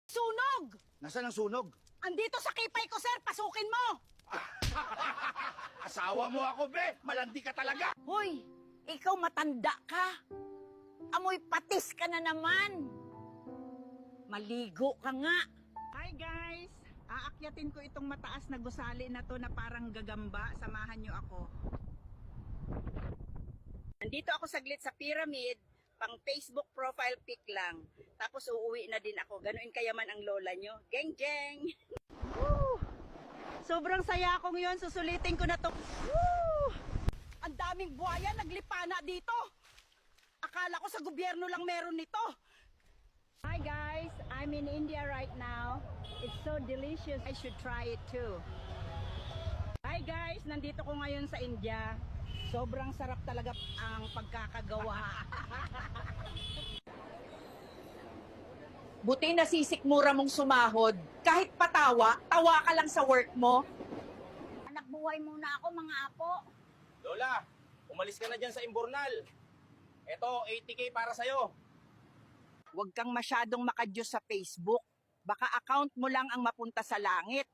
Sunog! Nasaan ang sunog? Andito sa kipay ko, sir. Pasukin mo! Asawa mo ako, be! Malandi ka talaga! Hoy, ikaw matanda ka. Amoy patis ka na naman. Maligo ka nga. Hi guys! Aakyatin ko itong mataas na gusali na to na parang gagamba. Samahan nyo ako. Nandito ako saglit sa pyramid, pang Facebook profile pic lang. Tapos uuwi na din ako. Ganuin kayaman ang lola nyo. Geng geng! Woo! Sobrang saya akong yun. Susulitin ko na to. Woo! Ang daming buhaya naglipana dito. Akala ko sa gobyerno lang meron nito. Hi guys! I'm in India right now. It's so delicious. I should try it too. Hi guys! Nandito ko ngayon sa India. Sobrang sarap talaga ang pagkakagawa. Buti nasisikmura mong sumahod. Kahit patawa, tawa ka lang sa work mo. Anak buhay muna ako, mga apo. Lola, umalis ka na dyan sa Imbornal. Eto, 80K para sa'yo. Huwag kang masyadong makadyos sa Facebook. Baka account mo lang ang mapunta sa langit.